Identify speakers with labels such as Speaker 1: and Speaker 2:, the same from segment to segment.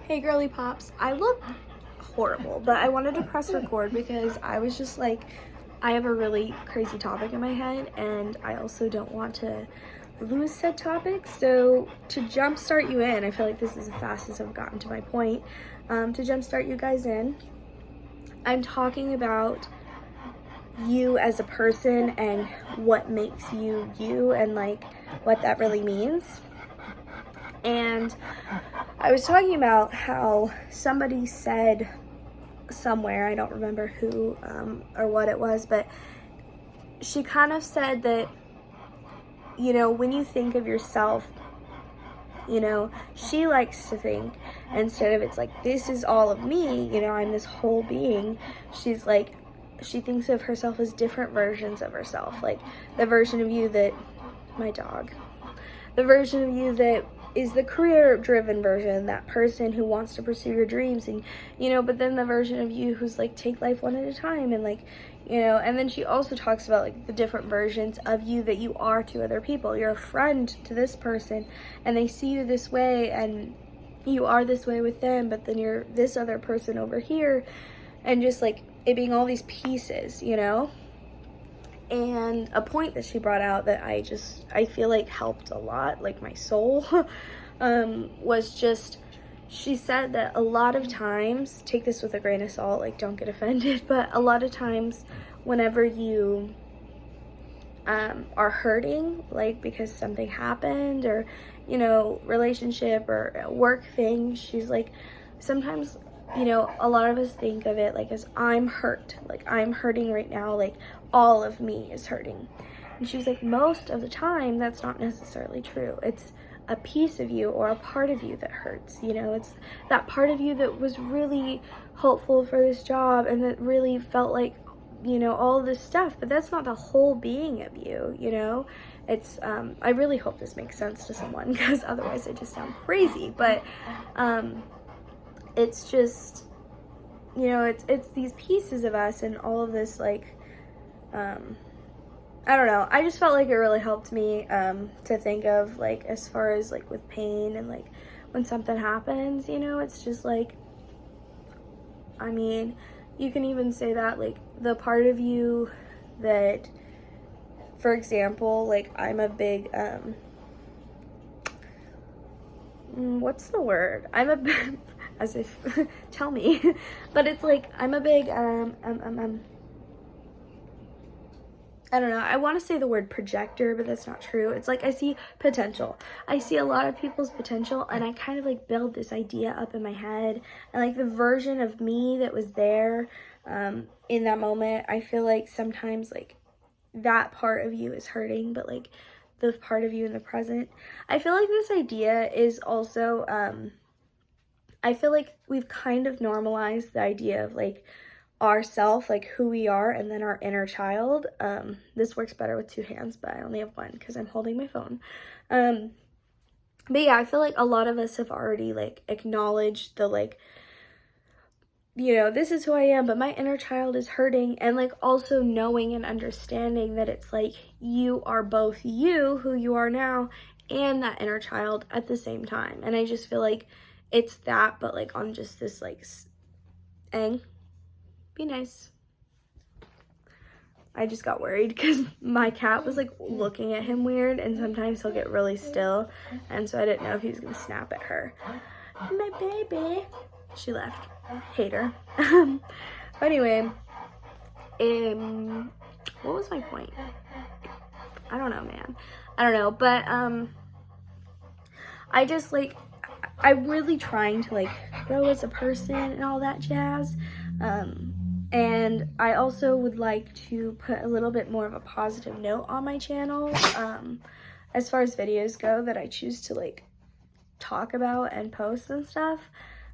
Speaker 1: Hey girly pops, I look horrible, but I wanted to press record because I was just like, I have a really crazy topic in my head and I also don't want to lose said topic. So to jumpstart you in, I feel like this is the fastest I've gotten to my point. To jumpstart you guys in, I'm talking about you as a person and what makes you you and like what that really means. And I was talking about how somebody said somewhere, I don't remember who or what it was, but she kind of said that, you know, when you think of yourself, you know, she likes to think instead of it's like, this is all of me, you know, I'm this whole being. She's like, she thinks of herself as different versions of herself, like the version of you that, my dog, the version of you that is the career-driven version, that person who wants to pursue your dreams, and you know, but then the version of you who's like, take life one at a time, and like, you know. And then she also talks about like the different versions of you that you are to other people. You're a friend to this person and they see you this way and you are this way with them, but then you're this other person over here, and just like it being all these pieces, you know. And a point that she brought out that I feel like helped a lot, like my soul, was just, she said that a lot of times, take this with a grain of salt, like don't get offended, but a lot of times whenever you are hurting, like because something happened or, you know, relationship or work thing, she's like, sometimes, you know, a lot of us think of it like as I'm hurt, like I'm hurting right now, like all of me is hurting. And she was like, most of the time that's not necessarily true. It's a piece of you or a part of you that hurts, you know. It's that part of you that was really hopeful for this job and that really felt like, you know, all this stuff, but that's not the whole being of you, you know. It's I really hope this makes sense to someone because otherwise I just sound crazy, but it's just, you know, it's these pieces of us and all of this, like, I don't know, I just felt like it really helped me to think of, like, as far as, like, with pain and, like, when something happens, you know, it's just, like, I mean, you can even say that, like, the part of you that, for example, like, I'm a big, what's the word? I'm a big, as if, tell me, but it's like, I'm a big, I don't know, I want to say the word projector, but that's not true. It's like I see potential. I see a lot of people's potential and I kind of like build this idea up in my head, and like the version of me that was there in that moment, I feel like sometimes like that part of you is hurting, but like the part of you in the present. I feel like this idea is also, I feel like we've kind of normalized the idea of like ourself, like who we are, and then our inner child. This works better with two hands, but I only have one because I'm holding my phone. But yeah, I feel like a lot of us have already like acknowledged the like, you know, this is who I am, but my inner child is hurting, and like also knowing and understanding that it's like you are both you, who you are now, and that inner child at the same time. And I just feel like it's that, but like on just this like be nice. I just got worried because my cat was like looking at him weird, and sometimes he'll get really still, and so I didn't know if he was gonna snap at her. My baby. She left. Hate her. But anyway, what was my point? I don't know, man. I don't know, but I just like, I'm really trying to like grow as a person and all that jazz. And I also would like to put a little bit more of a positive note on my channel, as far as videos go that I choose to like talk about and post and stuff.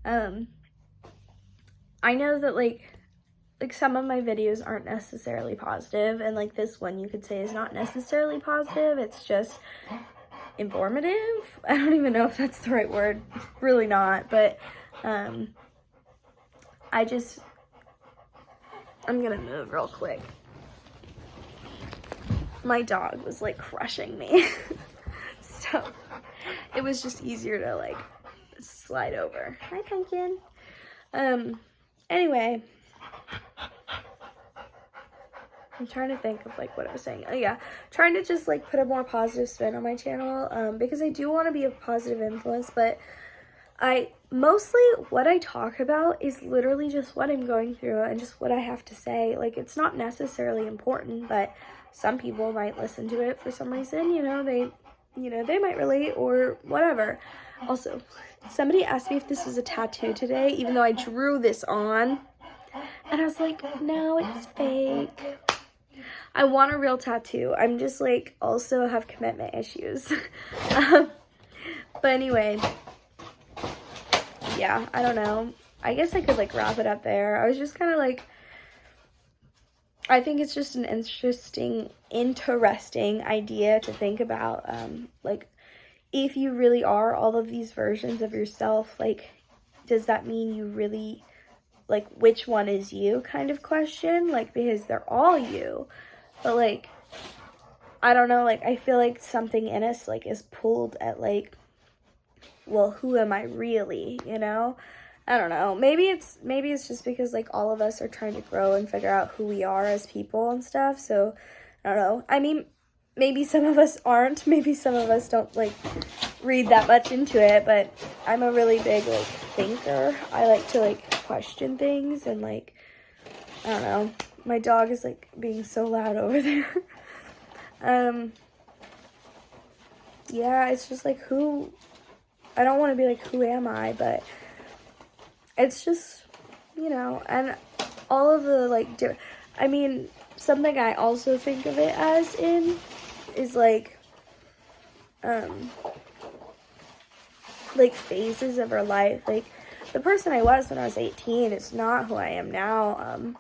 Speaker 1: I know that like some of my videos aren't necessarily positive, and like this one you could say is not necessarily positive, it's just informative. I don't even know if that's the right word, really not, but I'm gonna move real quick. My dog was like crushing me. So it was just easier to like slide over. Hi, Pumpkin. Anyway, I'm trying to think of like what I was saying. Oh yeah, trying to just like put a more positive spin on my channel, because I do want to be a positive influence, but mostly what I talk about is literally just what I'm going through and just what I have to say. Like, it's not necessarily important, but some people might listen to it for some reason, they might relate or whatever. Also, somebody asked me if this was a tattoo today, even though I drew this on, and I was like, no, it's fake. I want a real tattoo. I'm just like, also have commitment issues. But anyway, yeah, I don't know. I guess I could like wrap it up there. I was just kind of like, I think it's just an interesting idea to think about. Like, if you really are all of these versions of yourself, like, does that mean you really, like, which one is you kind of question? Like, because they're all you. But, like, I don't know, like, I feel like something in us, like, is pulled at, like, well, who am I really, I don't know. Maybe it's just because, like, all of us are trying to grow and figure out who we are as people and stuff. So, I don't know. I mean, maybe some of us aren't. Maybe some of us don't, like, read that much into it. But I'm a really big, like, thinker. I like to, like, question things. And, like, I don't know. My dog is, like, being so loud over there. Yeah, it's just, like, I don't want to be, like, who am I? But it's just, and all of the, like, I mean, something I also think of it as is, like phases of our life. Like, the person I was when I was 18 is not who I am now,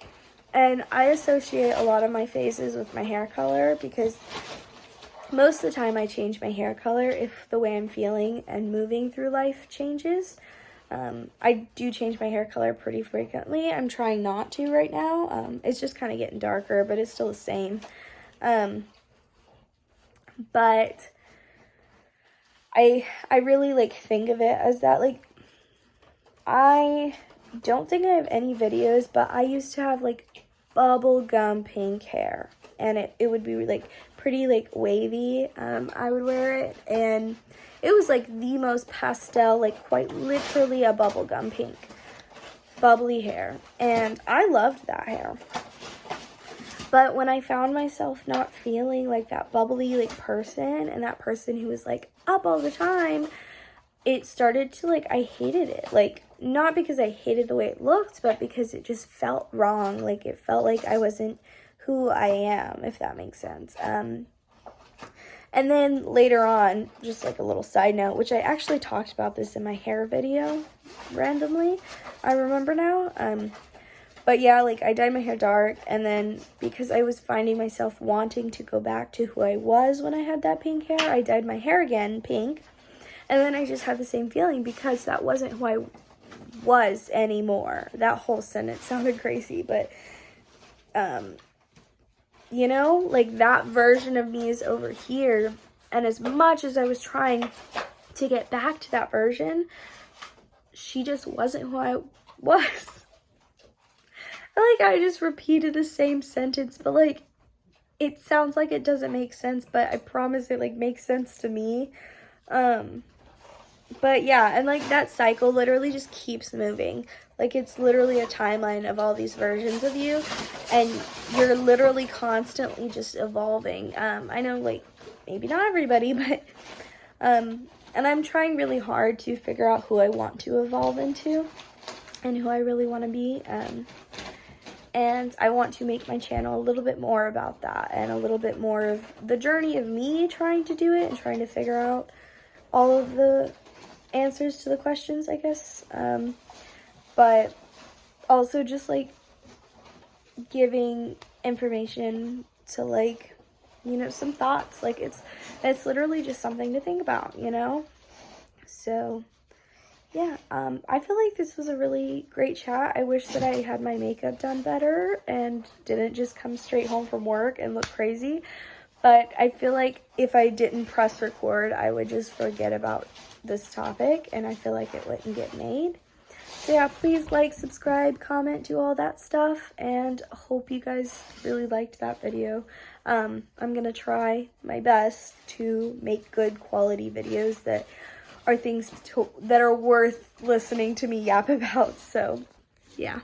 Speaker 1: and I associate a lot of my phases with my hair color, because most of the time I change my hair color if the way I'm feeling and moving through life changes. I do change my hair color pretty frequently. I'm trying not to right now. It's just kind of getting darker, but it's still the same. But I really, like, think of it as that, like, I don't think I have any videos, but I used to have, like, bubblegum pink hair, and it would be, like, pretty, like, wavy. I would wear it, and it was, like, the most pastel, like, quite literally a bubblegum pink, bubbly hair, and I loved that hair. But when I found myself not feeling like that bubbly, like, person, and that person who was, like, up all the time, it started to, like, I hated it. Like, not because I hated the way it looked, but because it just felt wrong. Like, it felt like I wasn't who I am, if that makes sense. And then later on, just like a little side note, which I actually talked about this in my hair video randomly, I remember now. But yeah, like, I dyed my hair dark, and then because I was finding myself wanting to go back to who I was when I had that pink hair, I dyed my hair again pink, and then I just had the same feeling because that wasn't who I was anymore. That whole sentence sounded crazy, but, like, that version of me is over here, and as much as I was trying to get back to that version, she just wasn't who I was. Like, I just repeated the same sentence, but, like, it sounds like it doesn't make sense, but I promise it, like, makes sense to me. But yeah, and, like, that cycle literally just keeps moving. Like, it's literally a timeline of all these versions of you, and you're literally constantly just evolving. I know, like, maybe not everybody, but, and I'm trying really hard to figure out who I want to evolve into and who I really want to be. And I want to make my channel a little bit more about that, and a little bit more of the journey of me trying to do it and trying to figure out all of the answers to the questions, I guess. But also just, like, giving information to, like, some thoughts. Like, it's literally just something to think about, So yeah, I feel like this was a really great chat. I wish that I had my makeup done better and didn't just come straight home from work and look crazy. But I feel like if I didn't press record, I would just forget about this topic, and I feel like it wouldn't get made. So yeah, please like, subscribe, comment, do all that stuff, and hope you guys really liked that video. I'm gonna try my best to make good quality videos that are things that are worth listening to me yap about. So yeah.